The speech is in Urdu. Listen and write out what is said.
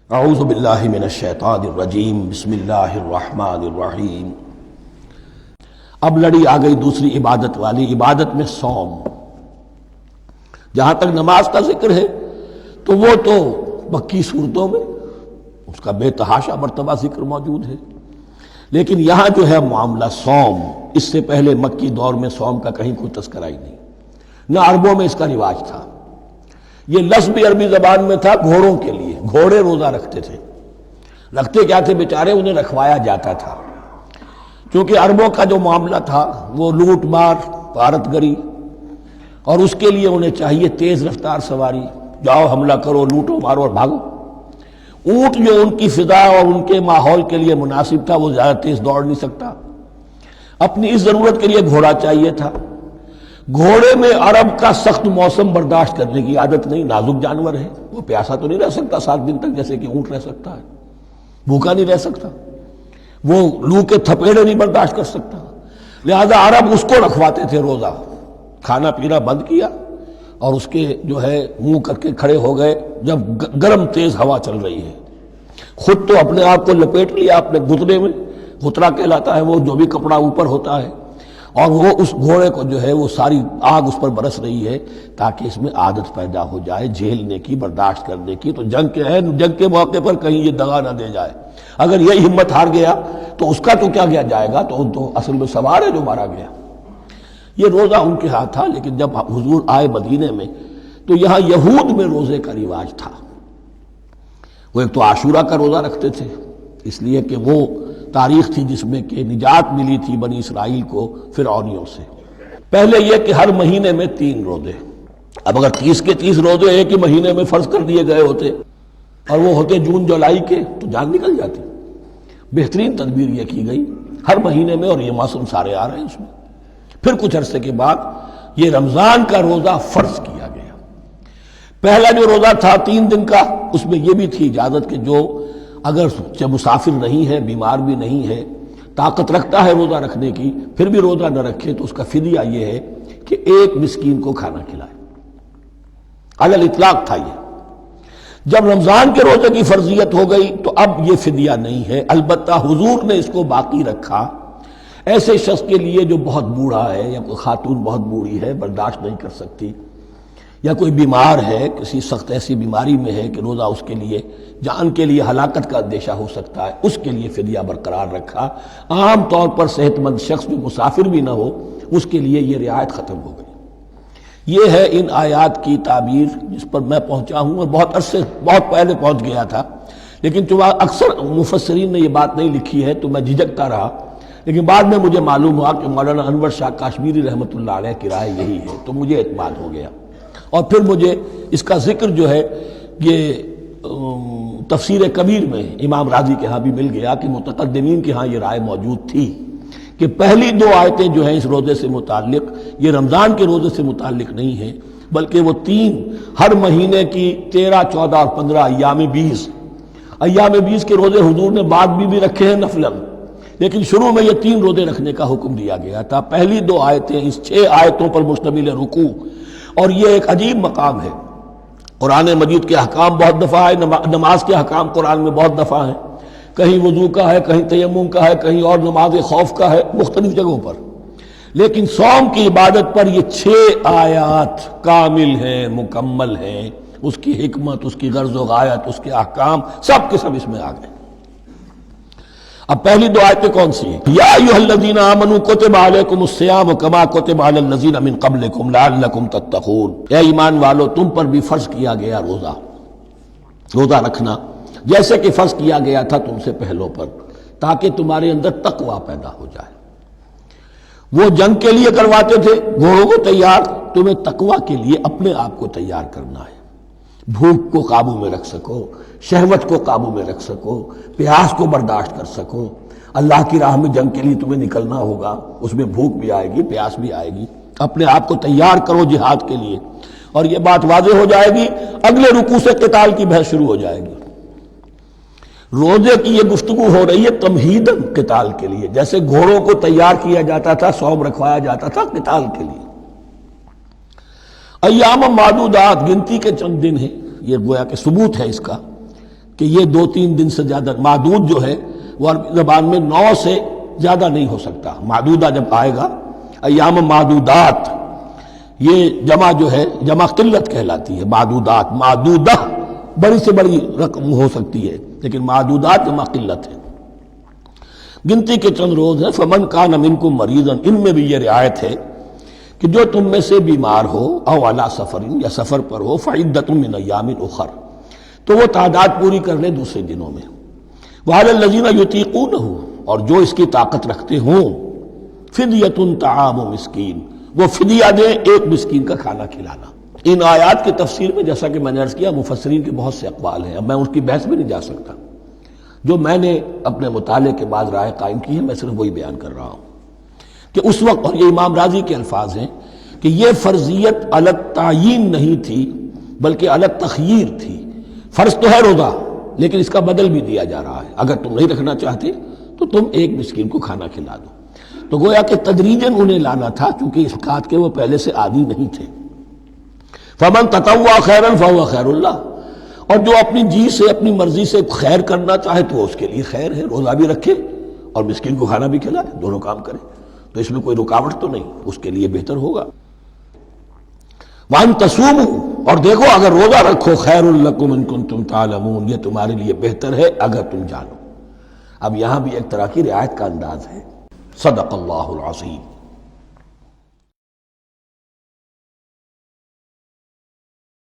اعوذ باللہ من الشیطان الرجیم بسم اللہ الرحمن الرحیم۔ اب لڑی آ گئی دوسری عبادت والی، عبادت میں صوم۔ جہاں تک نماز کا ذکر ہے تو وہ تو مکی صورتوں میں اس کا بے تحاشا مرتبہ ذکر موجود ہے، لیکن یہاں جو ہے معاملہ صوم، اس سے پہلے مکی دور میں صوم کا کہیں کوئی تذکرہ ہی نہیں، نہ عربوں میں اس کا رواج تھا۔ یہ لفظ بھی عربی زبان میں تھا گھوڑوں کے لیے، گھوڑے روزہ رکھتے تھے۔ رکھتے کیا تھے بیچارے؟ انہیں رکھوایا جاتا تھا، کیونکہ عربوں کا جو معاملہ تھا وہ لوٹ مار، غارت گری، اور اس کے لیے انہیں چاہیے تیز رفتار سواری، جاؤ حملہ کرو، لوٹو مارو اور بھاگو۔ اونٹ جو ان کی فضا اور ان کے ماحول کے لیے مناسب تھا وہ زیادہ تیز دوڑ نہیں سکتا، اپنی اس ضرورت کے لیے گھوڑا چاہیے تھا۔ گھوڑے میں عرب کا سخت موسم برداشت کرنے کی عادت نہیں، نازک جانور ہے، وہ پیاسا تو نہیں رہ سکتا 7 دن تک جیسے کہ اونٹ رہ سکتا ہے، بھوکا نہیں رہ سکتا، وہ لو کے تھپیڑے نہیں برداشت کر سکتا، لہذا عرب اس کو رکھواتے تھے روزہ۔ کھانا پینا بند کیا اور اس کے جو ہے منہ کر کے کھڑے ہو گئے جب گرم تیز ہوا چل رہی ہے، خود تو اپنے آپ کو لپیٹ لیا اپنے گھتنے میں، گھترا کہلاتا ہے وہ جو بھی کپڑا اوپر ہوتا ہے، اور وہ اس گھوڑے کو جو ہے وہ ساری آگ اس پر برس رہی ہے تاکہ اس میں عادت پیدا ہو جائے جھیلنے کی، برداشت کرنے کی۔ تو جنگ کے موقع پر کہیں یہ دغا نہ دے جائے، اگر یہ ہمت ہار گیا تو اس کا تو کیا کیا جائے گا، تو اصل میں سوار ہے جو مارا گیا۔ یہ روزہ ان کے ہاتھ تھا، لیکن جب حضور آئے مدینے میں تو یہاں یہود میں روزے کا رواج تھا۔ وہ ایک تو عاشورہ کا روزہ رکھتے تھے، اس لیے کہ وہ تاریخ تھی جس میں کہ نجات ملی تھی بنی اسرائیل کو فرعونیوں سے۔ پہلے یہ کہ ہر مہینے میں 3 روزے، اب اگر 30 کے 30 روزے ایک ہی مہینے میں فرض کر دیے گئے ہوتے اور وہ ہوتے جون جولائی کے تو جان نکل جاتی۔ بہترین تدبیر یہ کی گئی ہر مہینے میں، اور یہ موسم سارے آ رہے ہیں اس میں۔ پھر کچھ عرصے کے بعد یہ رمضان کا روزہ فرض کیا گیا۔ پہلا جو روزہ تھا 3 دن کا، اس میں یہ بھی تھی اجازت کہ جو اگر مسافر نہیں ہے، بیمار بھی نہیں ہے، طاقت رکھتا ہے روزہ رکھنے کی، پھر بھی روزہ نہ رکھے تو اس کا فدیہ یہ ہے کہ 1 مسکین کو کھانا کھلائے۔ علی الاطلاق تھا یہ۔ جب رمضان کے روزے کی فرضیت ہو گئی تو اب یہ فدیہ نہیں ہے، البتہ حضور نے اس کو باقی رکھا ایسے شخص کے لیے جو بہت بوڑھا ہے، یا کوئی خاتون بہت بوڑھی ہے برداشت نہیں کر سکتی، یا کوئی بیمار ہے، کسی سخت ایسی بیماری میں ہے کہ روزہ اس کے لیے جان کے لیے ہلاکت کا اندیشہ ہو سکتا ہے، اس کے لیے فدیہ برقرار رکھا۔ عام طور پر صحت مند شخص جو مسافر بھی نہ ہو اس کے لیے یہ رعایت ختم ہو گئی۔ یہ ہے ان آیات کی تعبیر جس پر میں پہنچا ہوں، اور بہت پہلے پہنچ گیا تھا، لیکن چونکہ اکثر مفسرین نے یہ بات نہیں لکھی ہے تو میں جھجکتا رہا، لیکن بعد میں مجھے معلوم ہوا کہ مولانا انور شاہ کاشمیری رحمۃ اللہ علیہ کی رائے یہی ہے، تو مجھے اعتماد ہو گیا۔ اور پھر مجھے اس کا ذکر جو ہے یہ تفسیر کبیر میں امام راضی کے ہاں بھی مل گیا کہ متقدمین کے ہاں یہ رائے موجود تھی کہ پہلی 2 آیتیں جو ہیں اس روزے سے متعلق، یہ رمضان کے روزے سے متعلق نہیں ہیں، بلکہ وہ 3 ہر مہینے کی 13، 14 اور 15 ایام 20 کے روزے حضور نے بعد بھی رکھے ہیں نفلاً، لیکن شروع میں یہ 3 روزے رکھنے کا حکم دیا گیا تھا۔ پہلی 2 آیتیں اس 6 آیتوں پر مشتمل رکوع، اور یہ ایک عجیب مقام ہے۔ قرآن مجید کے احکام بہت دفعہ ہے، نماز کے احکام قرآن میں بہت دفعہ ہیں، کہیں وضو کا ہے، کہیں تیمم کا ہے، کہیں اور نماز خوف کا ہے، مختلف جگہوں پر، لیکن صوم کی عبادت پر یہ 6 آیات کامل ہیں، مکمل ہیں، اس کی حکمت، اس کی غرض و غایت، اس کے احکام سب کے سب اس میں آ گئے۔ اب پہلی 2 آیتیں کون سی ہیں؟ یا ایھا الذین آمنوا کتب علیکم الصیام کما کتب علی الذین من قبلکم لعلکم تتقون، اے ایمان والو تم پر بھی فرض کیا گیا روزہ رکھنا جیسے کہ فرض کیا گیا تھا تم سے پہلوں پر، تاکہ تمہارے اندر تقوی پیدا ہو جائے۔ وہ جنگ کے لیے کرواتے تھے گھوڑوں کو تیار، تمہیں تقوی کے لیے اپنے آپ کو تیار کرنا ہے، بھوک کو قابو میں رکھ سکو، شہوت کو قابو میں رکھ سکو، پیاس کو برداشت کر سکو۔ اللہ کی راہ میں جنگ کے لیے تمہیں نکلنا ہوگا، اس میں بھوک بھی آئے گی، پیاس بھی آئے گی، اپنے آپ کو تیار کرو جہاد کے لیے۔ اور یہ بات واضح ہو جائے گی، اگلے رکوع سے قتال کی بحث شروع ہو جائے گی۔ روزے کی یہ گفتگو ہو رہی ہے تمہیداً قتال کے لیے، جیسے گھوڑوں کو تیار کیا جاتا تھا، صوم رکھوایا جاتا تھا قتال کے لیے۔ ایام معدودات، گنتی کے چند دن ہیں، یہ گویا کہ ثبوت ہے اس کا کہ یہ 2-3 دن سے زیادہ، معدود جو ہے وہ عربی زبان میں 9 سے زیادہ نہیں ہو سکتا. معدودہ جب آئے گا، ایام معدودات، یہ جمع جو ہے جمع قلت کہلاتی ہے. معدودات، معدودہ بڑی سے بڑی رقم ہو سکتی ہے، لیکن معدودات جمع قلت ہے. گنتی کے چند روز ہیں. فمن کان منکم مریضا، ان میں بھی یہ رعایت ہے کہ جو تم میں سے بیمار ہو، او علی سفر، یا سفر پر ہو، فعدۃ من ایام اخر، تو وہ تعداد پوری کر لے دوسرے دنوں میں. وعلی الذین یطیقونہ، اور جو اس کی طاقت رکھتے ہوں، فدیۃ طعام مسکین، وہ فدیہ دے ایک مسکین کا کھانا کھلانا. ان آیات کی تفسیر میں جیسا کہ میں نے عرض کیا مفسرین کے بہت سے اقوال ہیں، اب میں اس کی بحث میں نہیں جا سکتا. جو میں نے اپنے مطالعے کے بعد رائے قائم کی ہے میں صرف وہی بیان کر رہا ہوں کہ اس وقت، اور یہ امام راضی کے الفاظ ہیں، کہ یہ فرضیت علی التعیین نہیں تھی بلکہ علی التخییر تھی. فرض تو ہے روزہ، لیکن اس کا بدل بھی دیا جا رہا ہے. اگر تم نہیں رکھنا چاہتے تو تم ایک مسکین کو کھانا کھلا دو. تو گویا کہ تدریجاً انہیں لانا تھا، چونکہ اس بات کے وہ پہلے سے عادی نہیں تھے. فمن تطوع خیرا فهو خیر اللہ، اور جو اپنی جی سے، اپنی مرضی سے خیر کرنا چاہے تو اس کے لیے خیر ہے. روزہ بھی رکھے اور مسکین کو کھانا بھی کھلائے، دونوں کام کرے، تو اس میں کوئی رکاوٹ تو نہیں، اس کے لیے بہتر ہوگا. وَأَن تَصُومُوا، اور دیکھو اگر روزہ رکھو، خیر لکم ان کنتم تعلمون، یہ تمہارے لیے بہتر ہے اگر تم جانو. اب یہاں بھی ایک طرح کی رعایت کا انداز ہے. صدق اللہ العظیم.